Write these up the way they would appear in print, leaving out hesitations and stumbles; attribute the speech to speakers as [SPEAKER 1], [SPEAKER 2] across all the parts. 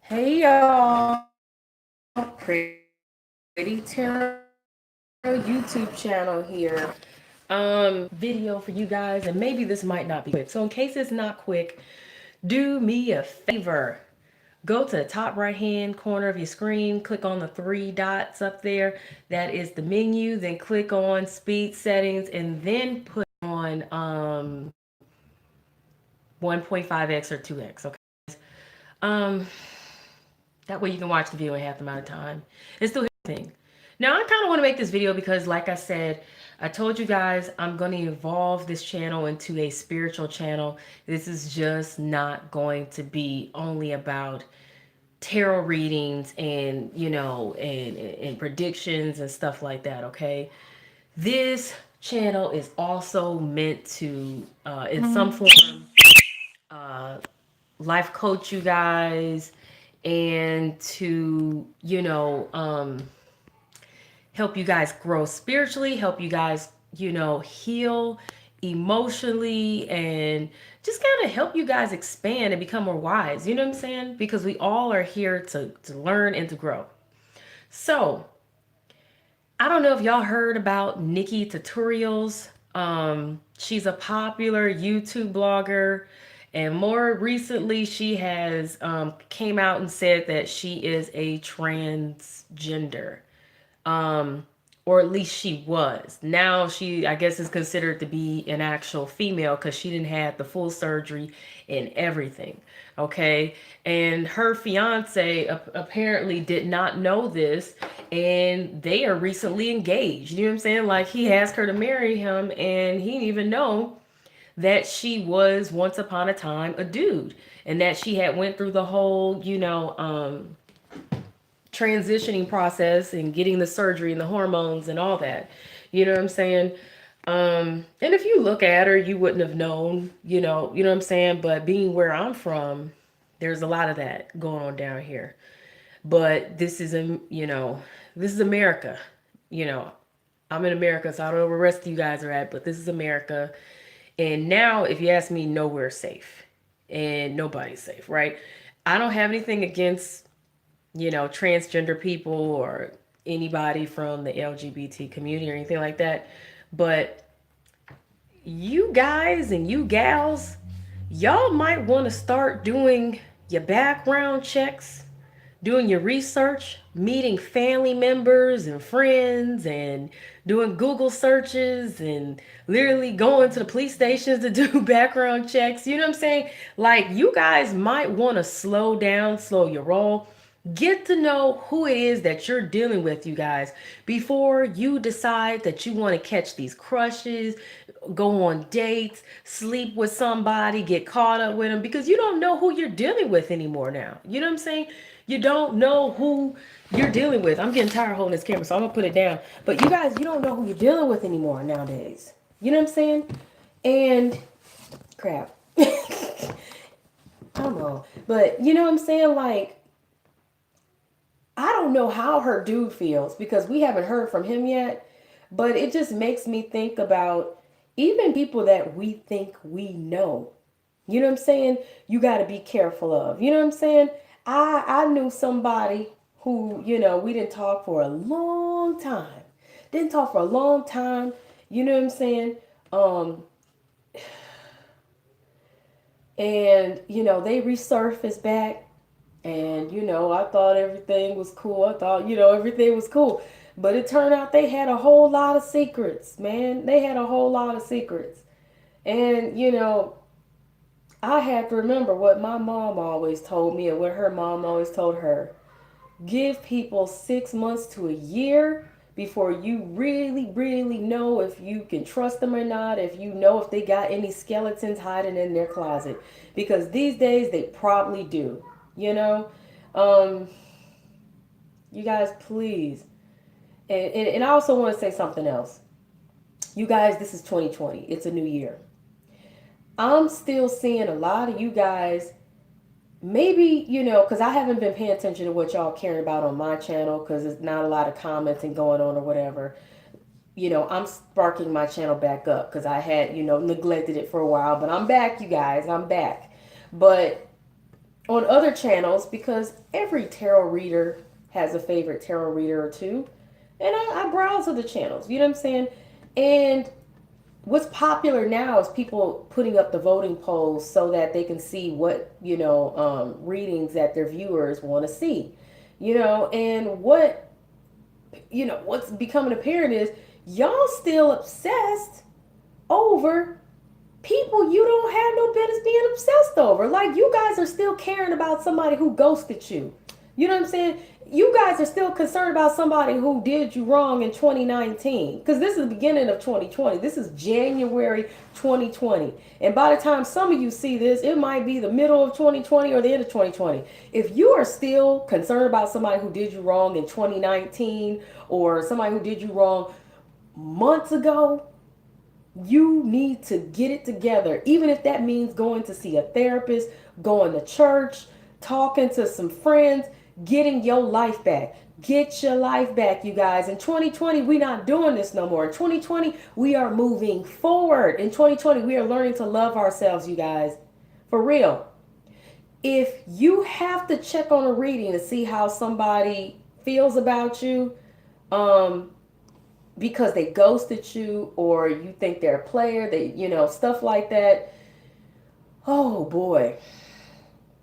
[SPEAKER 1] Hey y'all, Pretty Tarot YouTube channel here. Video for you guys, and maybe this might not be quick. So in case it's not quick, do me a favor. Go to the top right hand corner of your screen, click on the three dots up there. That is the menu. Then click on speed settings and then put on 1.5x or 2x. Okay. Um That way you can watch the video in half the amount of time. It's still thing. Now I kind of want to make this video because like I said, I told you guys I'm going to evolve this channel into a spiritual channel. This is just not going to be only about tarot readings and, and predictions and stuff like that, okay? This channel is also meant to, in some form, uh, life coach you guys and to help you guys grow spiritually, help you guys heal emotionally, and just kind of help you guys expand and become more wise, you know what I'm saying, because we all are here to learn and to grow. So I don't know if y'all heard about Nikki Tutorials. She's a popular YouTube blogger, and more recently, she has came out and said that she is a transgender, um, or at least she was. Now she, I guess, is considered to be an actual female because she didn't have the full surgery and everything. Okay, and her fiance apparently did not know this, and they are recently engaged. You know what I'm saying? Like he asked her to marry him, and he didn't even know that she was once upon a time a dude, and that she had went through the whole, transitioning process and getting the surgery and the hormones and all that. You know what I'm saying? And if you look at her, you wouldn't have known, you know what I'm saying? But being where I'm from, there's a lot of that going on down here. But this is this is America. You know, I'm in America, so I don't know where the rest of you guys are at, but this is America. And now, if you ask me, nowhere's safe and nobody's safe, right? I don't have anything against transgender people or anybody from the LGBT community or anything like that. But you guys and you gals, y'all might want to start doing your background checks, doing your research, meeting family members and friends, and doing Google searches and literally going to the police stations to do background checks. You know what I'm saying? Like, you guys might want to slow down, slow your roll. Get to know who it is that you're dealing with, you guys, before you decide that you want to catch these crushes, go on dates, sleep with somebody, get caught up with them, because you don't know who you're dealing with anymore now. You know what I'm saying? You don't know who you're dealing with. I'm getting tired of holding this camera, so I'm gonna put it down. But you guys, you don't know who you're dealing with anymore nowadays. You know what I'm saying? And crap. I don't know. But you know what I'm saying? Like, I don't know how her dude feels because we haven't heard from him yet. But it just makes me think about even people that we think we know. You know what I'm saying? You got to be careful of. You know what I'm saying? I knew somebody who, we didn't talk for a long time. Didn't talk for a long time. You know what I'm saying? Um, and they resurfaced back, and I thought everything was cool. I thought everything was cool, but it turned out they had a whole lot of secrets, man. They had a whole lot of secrets. And I had to remember what my mom always told me and what her mom always told her. Give people 6 months to a year before you really, really know if you can trust them or not, if you know if they got any skeletons hiding in their closet. Because these days they probably do. You know? Um, you guys, please. And I also want to say something else. You guys, this is 2020. It's a new year. I'm still seeing a lot of you guys, maybe, because I haven't been paying attention to what y'all caring about on my channel because there's not a lot of commenting going on or whatever. I'm sparking my channel back up because I had, neglected it for a while, but I'm back, you guys. I'm back. But on other channels, because every tarot reader has a favorite tarot reader or two. And I browse other channels, you know what I'm saying? And what's popular now is people putting up the voting polls so that they can see what, readings that their viewers want to see. And what's becoming apparent is y'all still obsessed over people you don't have no business being obsessed over. Like, you guys are still caring about somebody who ghosted you. You know what I'm saying? You guys are still concerned about somebody who did you wrong in 2019. Because this is the beginning of 2020. This is January 2020. And by the time some of you see this, it might be the middle of 2020 or the end of 2020. If you are still concerned about somebody who did you wrong in 2019, or somebody who did you wrong months ago, you need to get it together, even if that means going to see a therapist, going to church, talking to some friends, getting your life back. Get your life back, you guys. In 2020, we're not doing this no more. In 2020, we are moving forward. In 2020, we are learning to love ourselves, you guys. For real. If you have to check on a reading to see how somebody feels about you, um, because they ghosted you, or you think they're a player, stuff like that. Oh boy,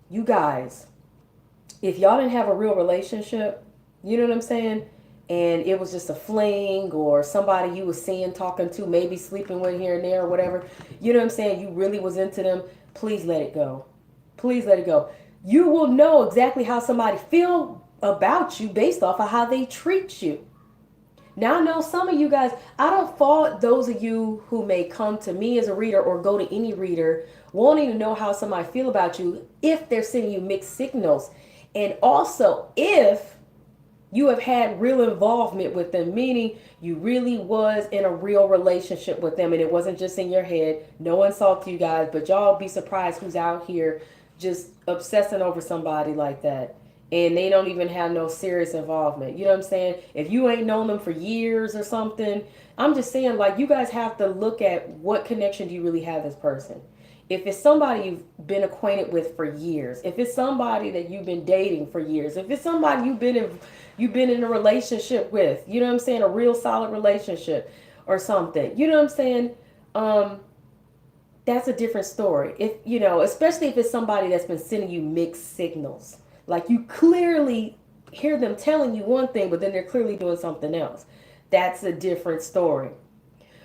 [SPEAKER 1] you guys, if y'all didn't have a real relationship, you know what I'm saying? And it was just a fling, or somebody you was seeing, talking to, maybe sleeping with here and there or whatever. You know what I'm saying? You really was into them. Please let it go. Please let it go. You will know exactly how somebody feel about you based off of how they treat you. Now, I know some of you guys, I don't fault those of you who may come to me as a reader or go to any reader wanting to know how somebody feel about you if they're sending you mixed signals. And also if you have had real involvement with them, meaning you really was in a real relationship with them and it wasn't just in your head. No insult to you guys, but y'all be surprised who's out here just obsessing over somebody like that. And they don't even have no serious involvement. You know what I'm saying? If you ain't known them for years or something, I'm just saying, like, you guys have to look at what connection do you really have with this person. If it's somebody you've been acquainted with for years, if it's somebody that you've been dating for years, if it's somebody you've been in a relationship with, you know what I'm saying, a real solid relationship or something, you know what I'm saying, um, that's a different story. If especially if it's somebody that's been sending you mixed signals, like you clearly hear them telling you one thing, but then they're clearly doing something else. That's a different story.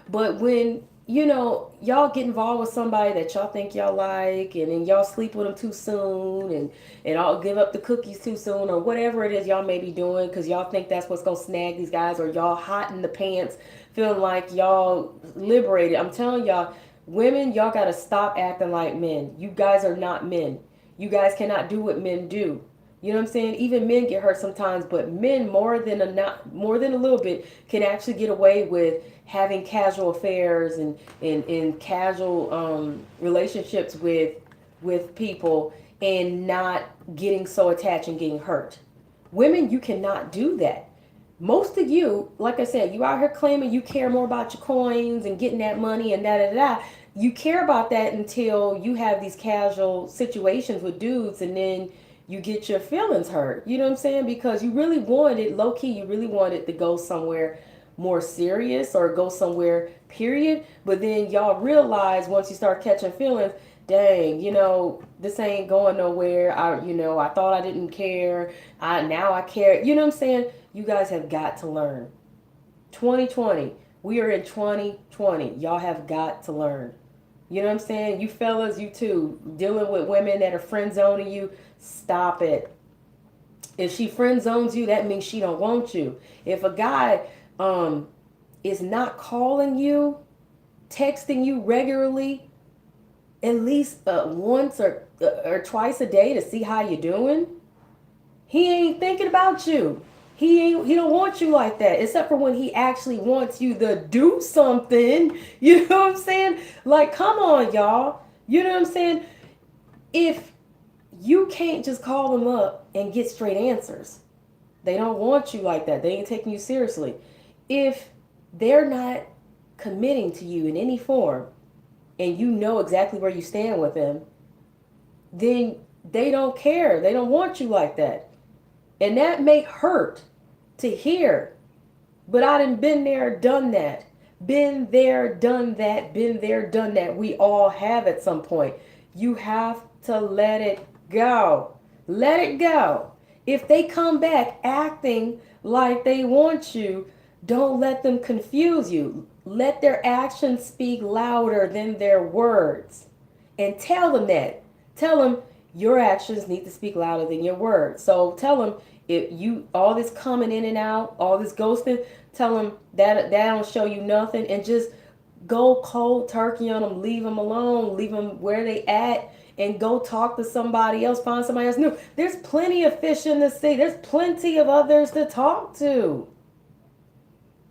[SPEAKER 1] But when y'all get involved with somebody that y'all think y'all like, and then y'all sleep with them too soon, and all give up the cookies too soon, or whatever it is y'all may be doing, because y'all think that's what's gonna snag these guys, or y'all hot in the pants, feeling like y'all liberated. I'm telling y'all, women, y'all gotta stop acting like men. You guys are not men. You guys cannot do what men do. You know what I'm saying? Even men get hurt sometimes, but men more than a little bit can actually get away with having casual affairs and casual relationships with people and not getting so attached and getting hurt. Women, you cannot do that. Most of you, like I said, you out here claiming you care more about your coins and getting that money and da da da. You care about that until you have these casual situations with dudes, and then you get your feelings hurt. You know what I'm saying? Because you really wanted, low key, you really wanted to go somewhere more serious or go somewhere, period. But then y'all realize once you start catching feelings, dang, this ain't going nowhere. I thought I didn't care. Now I care. You know what I'm saying? You guys have got to learn. 2020. We are in 2020. Y'all have got to learn. You know what I'm saying? You fellas, you too, dealing with women that are friend zoning you, stop it. If she friend zones you, that means she don't want you. If a guy um is not calling you, texting you regularly, at least once or twice a day to see how you doing, he ain't thinking about you. He don't want you like that, except for when he actually wants you to do something. You know what I'm saying? Like, come on, y'all. You know what I'm saying? If you can't just call them up and get straight answers, they don't want you like that. They ain't taking you seriously. If they're not committing to you in any form, and you know exactly where you stand with them, then They don't care. They don't want you like that. And that may hurt to hear. But I done been there, done that. Been there, done that. Been there, done that. We all have at some point. You have to let it go. Let it go. If they come back acting like they want you, don't let them confuse you. Let their actions speak louder than their words. And tell them that. Tell them your actions need to speak louder than your words. So tell them, if you all this coming in and out, all this ghosting, tell them that don't show you nothing, and just go cold turkey on them. Leave them alone. Leave them where they at, and go talk to somebody else. Find somebody else new. There's plenty of fish in the sea. There's plenty of others to talk to.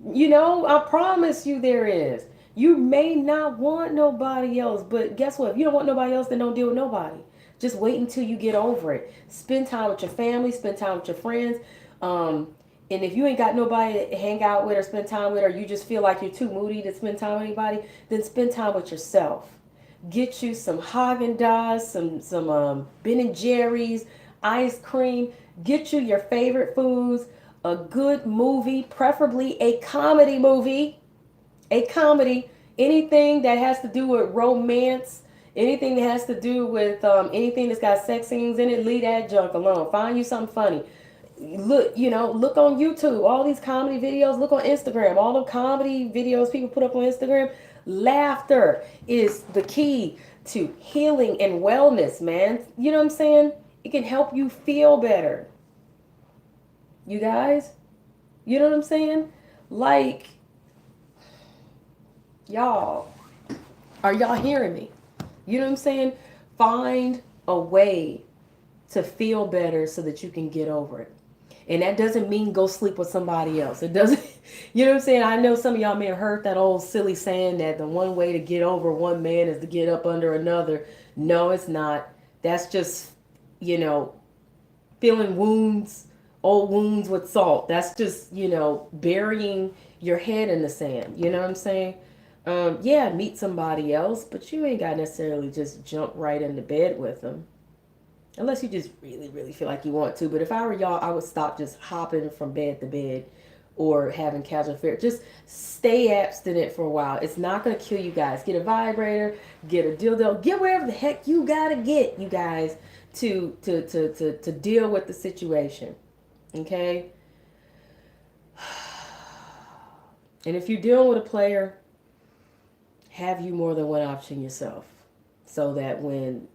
[SPEAKER 1] I promise you there is. You may not want nobody else, but guess what? If you don't want nobody else, then don't deal with nobody. Just wait until you get over it. Spend time with your family, spend time with your friends. And if you ain't got nobody to hang out with or spend time with, or you just feel like you're too moody to spend time with anybody, then spend time with yourself. Get you some Haagen-Dazs, some Ben and Jerry's, ice cream. Get you your favorite foods, a good movie, preferably a comedy movie. A comedy, anything that has to do with romance, anything that has to do with anything that's got sex scenes in it, leave that junk alone. Find you something funny. Look on YouTube, all these comedy videos. Look on Instagram, all the comedy videos people put up on Instagram. Laughter is the key to healing and wellness, man. You know what I'm saying? It can help you feel better. You guys, you know what I'm saying? Like, y'all, are y'all hearing me? You know what I'm saying? Find a way to feel better so that you can get over it. And that doesn't mean go sleep with somebody else. It doesn't, you know what I'm saying? I know some of y'all may have heard that old silly saying that the one way to get over one man is to get up under another. No, it's not. That's just, you know, filling wounds, old wounds with salt. That's just, burying your head in the sand. You know what I'm saying? Yeah, meet somebody else, but you ain't got to necessarily just jump right into bed with them. Unless you just really, really feel like you want to. But if I were y'all, I would stop just hopping from bed to bed or having casual affair. Just stay abstinent for a while. It's not going to kill you guys. Get a vibrator, get a dildo, get wherever the heck you got to get, you guys, to deal with the situation. Okay? And if you're dealing with a player, have you more than one option yourself. So that when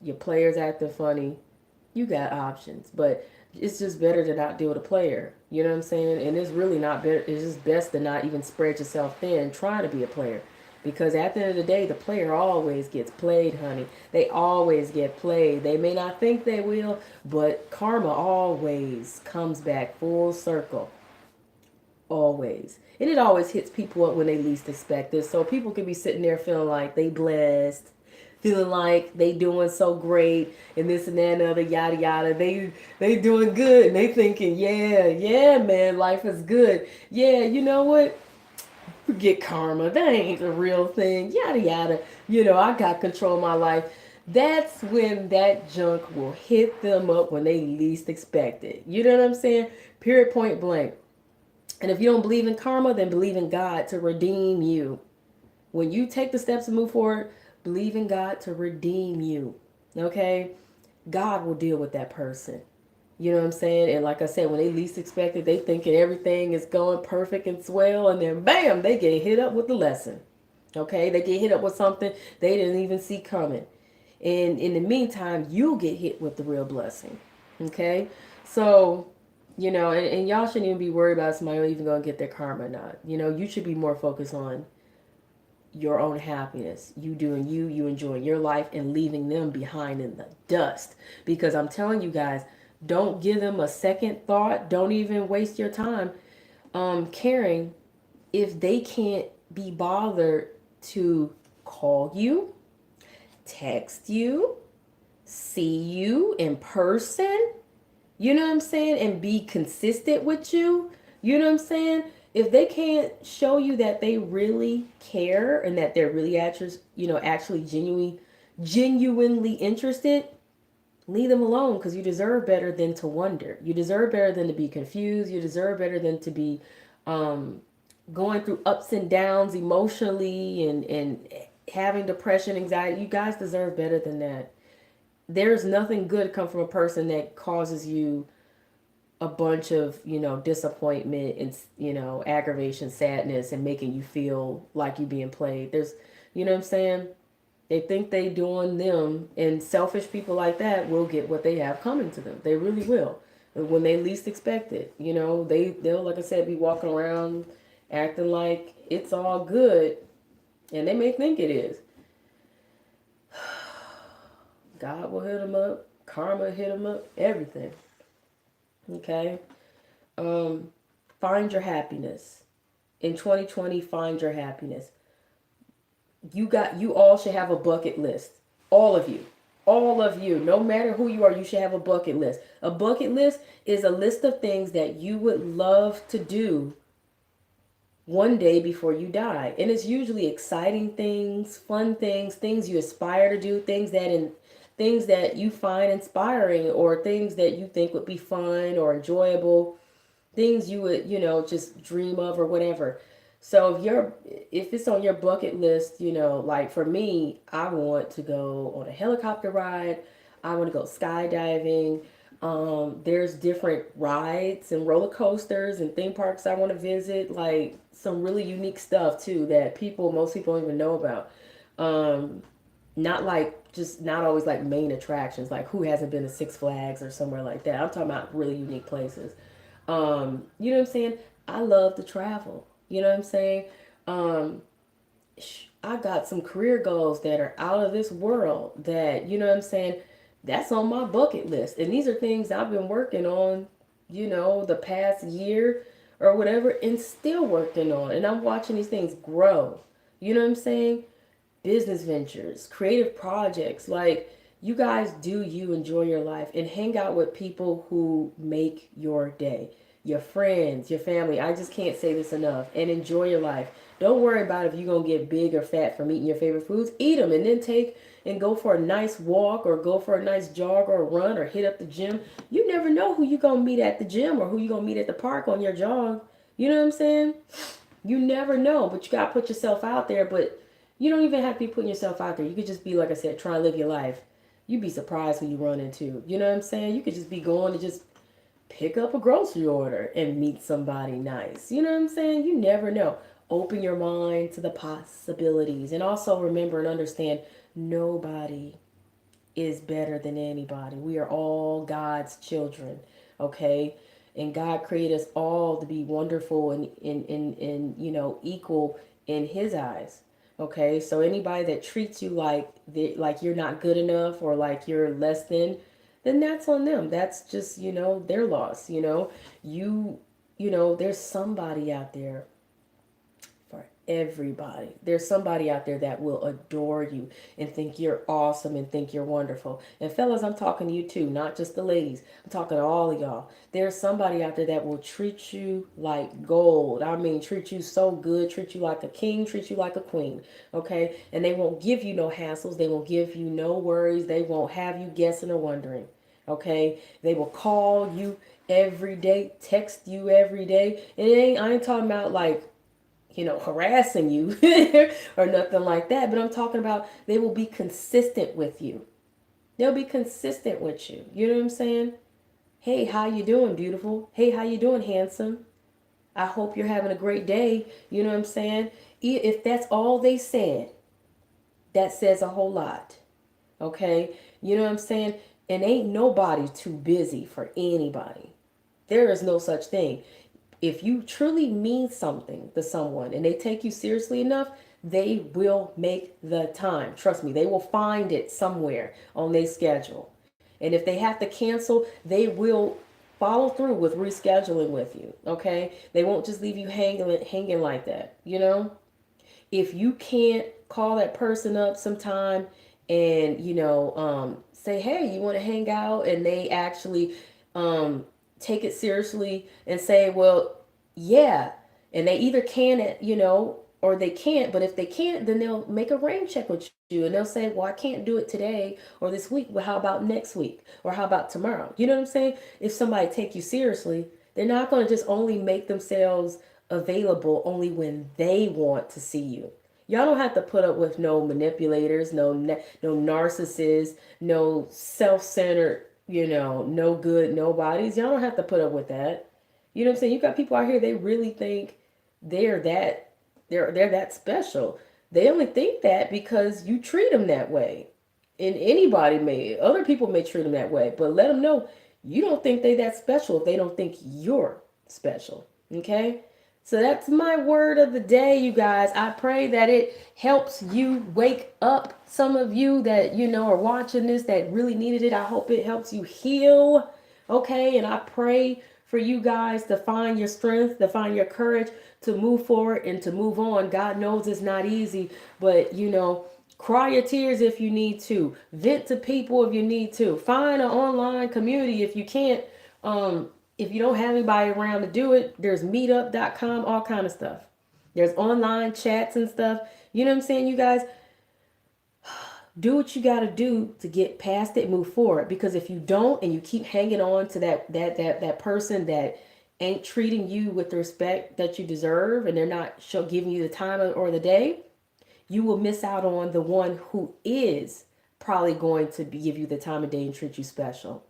[SPEAKER 1] your player's acting funny, you got options. But it's just better to not deal with a player. You know what I'm saying? And it's really not better. It's just best to not even spread yourself thin trying to be a player. Because at the end of the day, the player always gets played, honey. They always get played. They may not think they will, but karma always comes back full circle. Always. And it always hits people up when they least expect it. So people can be sitting there feeling like they blessed, feeling like they doing so great and this and that and other, yada yada. They doing good and they thinking, yeah, man, life is good. Yeah, you know what? Forget karma. That ain't the real thing. Yada yada. I got control of my life. That's when that junk will hit them up when they least expect it. You know what I'm saying? Period, point blank. And if you don't believe in karma, then believe in God to redeem you. When you take the steps to move forward, believe in God to redeem you. Okay? God will deal with that person. You know what I'm saying? And like I said, when they least expect it, they thinking everything is going perfect and swell, and then bam, they get hit up with the lesson. Okay? They get hit up with something they didn't even see coming. And in the meantime, you get hit with the real blessing. Okay? So, and y'all shouldn't even be worried about somebody even going to get their karma or not. You should be more focused on your own happiness, you doing you enjoying your life and leaving them behind in the dust. Because I'm telling you guys, don't give them a second thought. Don't even waste your time caring if they can't be bothered to call you, text you, see you in person. You know what I'm saying? And be consistent with you. You know what I'm saying? If they can't show you that they really care and that they're really actually genuinely interested, Leave them alone, because you deserve better than to wonder. You deserve better than to be confused. You deserve better than to be um, going through ups and downs emotionally, and having depression, anxiety. You guys deserve better than that. There's nothing good come from a person that causes you a bunch of, disappointment and, aggravation, sadness, and making you feel like you being played. There's, you know what I'm saying? They think they doing them, and selfish people like that will get what they have coming to them. They really will. When they least expect it. They'll, like I said, be walking around acting like it's all good, and they may think it is. God will hit them up, karma hit them up, everything. Okay? Um, find your happiness. In 2020, find your happiness. You all should have a bucket list. All of you. All of you. No matter who you are, you should have a bucket list. A bucket list is a list of things that you would love to do one day before you die. And it's usually exciting things, fun things, things you aspire to do, things that you find inspiring, or things that you think would be fun or enjoyable, things you would, just dream of or whatever. So if it's on your bucket list, like for me, I want to go on a helicopter ride. I want to go skydiving. There's different rides and roller coasters and theme parks I want to visit, like some really unique stuff too that most people don't even know about. Um, not like just not always like main attractions, like who hasn't been to Six Flags or somewhere like that. I'm talking about really unique places. You know what I'm saying? I love to travel. You know what I'm saying? Um, I got some career goals that are out of this world that, you know what I'm saying? That's on my bucket list. And these are things I've been working on, the past year or whatever, and still working on. And I'm watching these things grow. You know what I'm saying? Business ventures, creative projects. Like, you guys do you enjoy your life and hang out with people who make your day. Your friends, your family. I just can't say this enough. And enjoy your life. Don't worry about if you're going to get big or fat from eating your favorite foods. Eat them, and then take and go for a nice walk, or go for a nice jog or a run, or hit up the gym. You never know who you're going to meet at the gym or who you're going to meet at the park on your jog. You know what I'm saying? You never know, but you got to put yourself out there. But you don't even have to be putting yourself out there. You could just be, like I said, try and live your life. You'd be surprised who you run into. You know what I'm saying? You could just be going to just pick up a grocery order and meet somebody nice. You know what I'm saying? You never know. Open your mind to the possibilities. And also remember and understand, nobody is better than anybody. We are all God's children. Okay? And God created us all to be wonderful and equal in his eyes. Okay? So anybody that treats you like you're not good enough, or like you're less than, then that's on them. That's just, their loss. You there's somebody out there for everybody. There's somebody out there that will adore you and think you're awesome and think you're wonderful. And fellas, I'm talking to you too, not just the ladies. I'm talking to all of y'all. There's somebody out there that will treat you like gold. I mean, treat you so good, treat you like a king, treat you like a queen. Okay? And they won't give you no hassles. They won't give you no worries. They won't have you guessing or wondering. Okay? They will call you every day, text you every day. And I ain't talking about like harassing you or nothing like that. But I'm talking about they will be consistent with you. They'll be consistent with you. You know what I'm saying? Hey, how you doing, beautiful? Hey, how you doing, handsome? I hope you're having a great day. You know what I'm saying? If that's all they said, that says a whole lot. Okay? You know what I'm saying? And ain't nobody too busy for anybody. There is no such thing. If you truly mean something to someone and they take you seriously enough, they will make the time. Trust me, they will find it somewhere on their schedule. And if they have to cancel, they will follow through with rescheduling with you. Okay? They won't just leave you hanging like that. If you can't call that person up sometime and say, hey, you want to hang out, and they actually take it seriously and say, well, yeah, and they either can, or they can't. But if they can't, then they'll make a rain check with you and they'll say, well, I can't do it today or this week. Well, how about next week? Or how about tomorrow? You know what I'm saying? If somebody take you seriously, they're not going to just only make themselves available only when they want to see you. Y'all don't have to put up with no manipulators, no narcissists, no self-centered, no good nobodies. Y'all don't have to put up with that. You know what I'm saying? You got people out here, they really think they're that they're that special. They only think that because you treat them that way. And anybody may, other people may treat them that way, but let them know you don't think they that special if they don't think you're special. Okay? So that's my word of the day, you guys. I pray that it helps you wake up. Some of you that, are watching this that really needed it. I hope it helps you heal. Okay? And I pray for you guys to find your strength, to find your courage, to move forward and to move on. God knows it's not easy, but, cry your tears if you need to. Vent to people if you need to. Find an online community if you can't. If you don't have anybody around to do it, there's meetup.com, all kind of stuff. There's online chats and stuff. You know what I'm saying, you guys? Do what you got to do to get past it, move forward. Because if you don't, and you keep hanging on to that person that ain't treating you with the respect that you deserve, and they're not giving you the time or the day, you will miss out on the one who is probably going to give you the time of day and treat you special.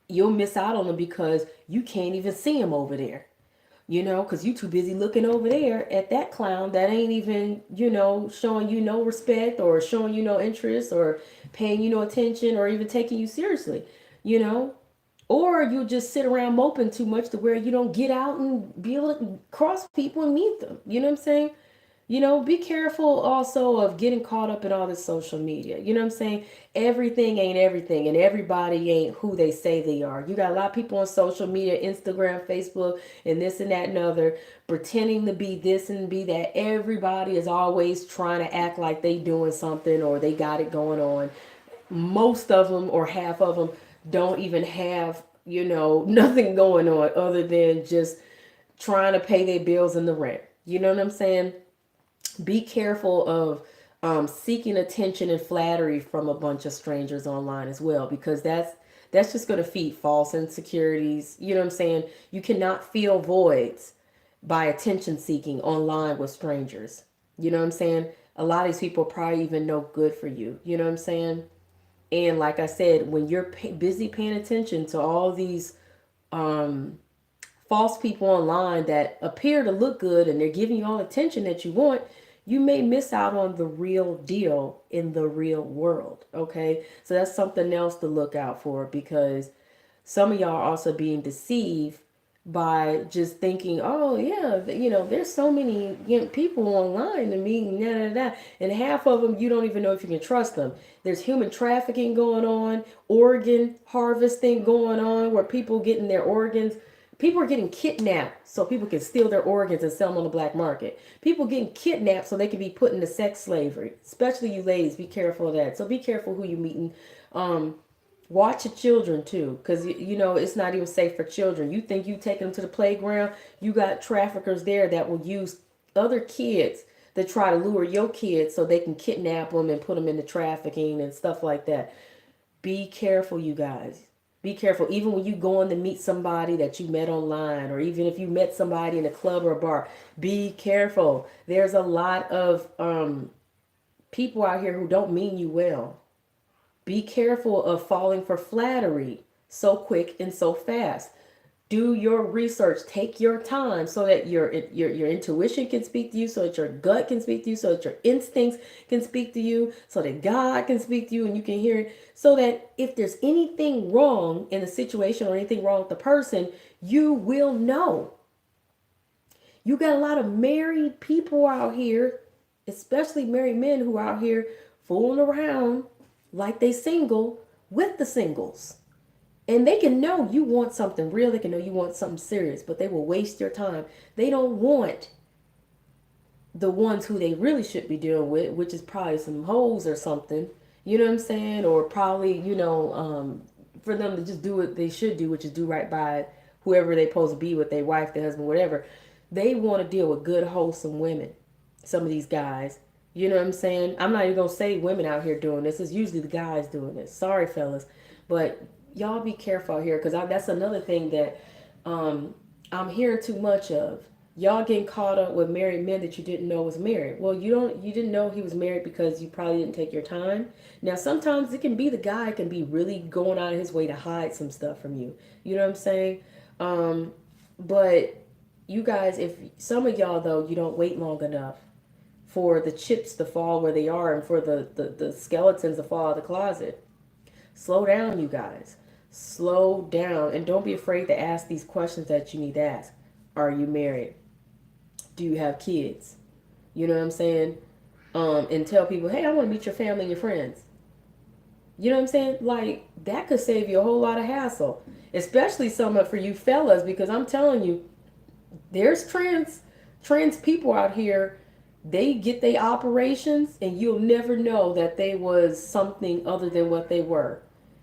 [SPEAKER 1] You'll miss out on them because you can't even see them over there. Because you too busy looking over there at that clown that ain't even, showing you no respect or showing you no interest or paying you no attention or even taking you seriously, you know? Or you just sit around moping too much to where you don't get out and be able to cross people and meet them. You know what I'm saying? Be careful also of getting caught up in all this social media. You know what I'm saying? Everything ain't everything, and everybody ain't who they say they are. You got a lot of people on social media, Instagram, Facebook, and this and that and other, pretending to be this and be that. Everybody is always trying to act like they doing something or they got it going on. Most of them or half of them don't even have, nothing going on other than just trying to pay their bills and the rent. You know what I'm saying? Be careful of seeking attention and flattery from a bunch of strangers online as well, because that's just going to feed false insecurities. You know what I'm saying? You cannot fill voids by attention seeking online with strangers. You know what I'm saying? A lot of these people probably even no good for you. You know what I'm saying? And like I said, when you're busy paying attention to all these um, false people online that appear to look good and they're giving you all the attention that you want, you may miss out on the real deal in the real world. Okay. So that's something else to look out for, because some of y'all are also being deceived by just thinking, oh yeah, there's so many people online to me, nah, nah, nah. And half of them you don't even know if you can trust them. There's human trafficking going on, organ harvesting going on, where people getting their organs. People are getting kidnapped so people can steal their organs and sell them on the black market. People getting kidnapped so they can be put into sex slavery. Especially you ladies, be careful of that. So be careful who you meeting. Watch your children too, because it's not even safe for children. You think you take them to the playground, you got traffickers there that will use other kids to try to lure your kids so they can kidnap them and put them into trafficking and stuff like that. Be careful, you guys. Be careful. Even when you go on to meet somebody that you met online, or even if you met somebody in a club or a bar, be careful. There's a lot of people out here who don't mean you well. Be careful of falling for flattery so quick and so fast. Do your research. Take your time so that your intuition can speak to you, so that your gut can speak to you, so that your instincts can speak to you, so that God can speak to you and you can hear it. So that if there's anything wrong in the situation or anything wrong with the person, you will know. You got a lot of married people out here, especially married men, who are out here fooling around like they single with the singles. And they can know you want something real. They can know you want something serious, but they will waste your time. They don't want the ones who they really should be dealing with, which is probably some hoes or something. You know what I'm saying? Or probably, for them to just do what they should do, which is do right by whoever they're supposed to be with, their wife, their husband, whatever. They want to deal with good, wholesome women. some of these guys. You know what I'm saying? I'm not even gonna say women out here doing this. It's usually the guys doing this. Sorry, fellas, but y'all be careful out here because that's another thing that um, I'm hearing too much of. Y'all getting caught up with married men that you didn't know was married. Well, you didn't know he was married because you probably didn't take your time. Now, sometimes it can be the guy can be really going out of his way to hide some stuff from you. You know what I'm saying? But you guys, if some of y'all though, you don't wait long enough for the chips to fall where they are and for the skeletons to fall out of the closet. Slow down, you guys. Slow down. And don't be afraid to ask these questions that you need to ask. Are you married? Do you have kids? You know what I'm saying? And tell people, hey, I want to meet your family and your friends. You know what I'm saying? Like, that could save you a whole lot of hassle. Especially some for you fellas, because I'm telling you, there's trans people out here. They get their operations and you'll never know that they was something other than what they were.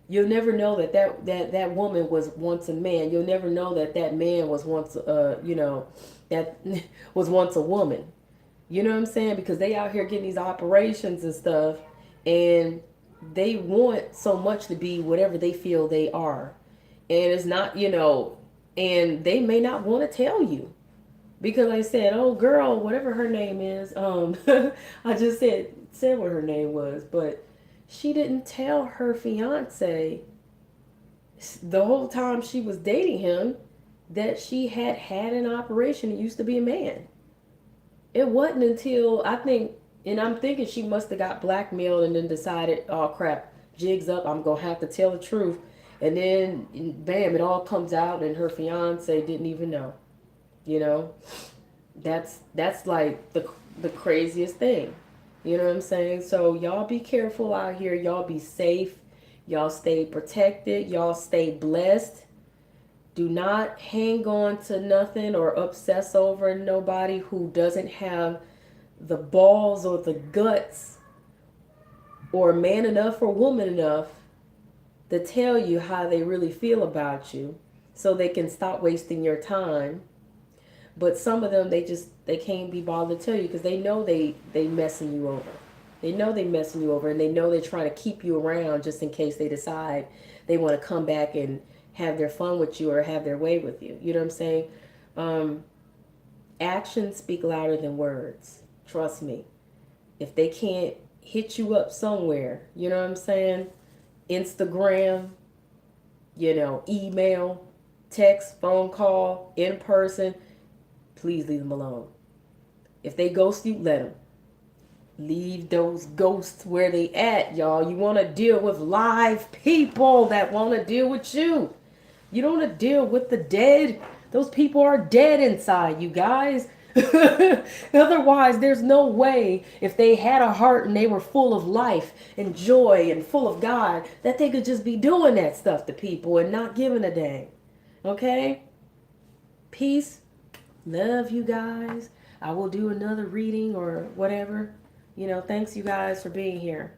[SPEAKER 1] You'll never know that woman was once a man. You'll never know that man was once that was once a woman. You know what I'm saying? Because they out here getting these operations and stuff, and they want so much to be whatever they feel they are. And it's not, and they may not want to tell you. Because I said, oh girl, whatever her name is, I just said what her name was, but she didn't tell her fiance the whole time she was dating him that she had an operation. It used to be a man. It wasn't until I think, and I'm thinking she must have got blackmailed and then decided, oh crap, jigs up, I'm gonna have to tell the truth. And then, bam, it all comes out, and her fiance didn't even know. You know, that's like the craziest thing. You know what I'm saying? So y'all be careful out here. Y'all be safe. Y'all stay protected. Y'all stay blessed. Do not hang on to nothing or obsess over nobody who doesn't have the balls or the guts or man enough or woman enough to tell you how they really feel about you so they can stop wasting your time. But some of them, they can't be bothered to tell you because they know they messing you over. They know they messing you over, and they know they're trying to keep you around just in case they decide they want to come back and have their fun with you or have their way with you. You know what I'm saying? Um, Actions speak louder than words. Trust me. If they can't hit you up somewhere, you know what I'm saying? Instagram, email, text, phone call, in person, please leave them alone. If they ghost you, let them. Leave those ghosts where they at, y'all. You want to deal with live people that want to deal with you. You don't want to deal with the dead. Those people are dead inside, you guys. Otherwise, there's no way if they had a heart and they were full of life and joy and full of God that they could just be doing that stuff to people and not giving a dang. Okay? Peace. Love you guys. I will do another reading or whatever. Thanks you guys for being here.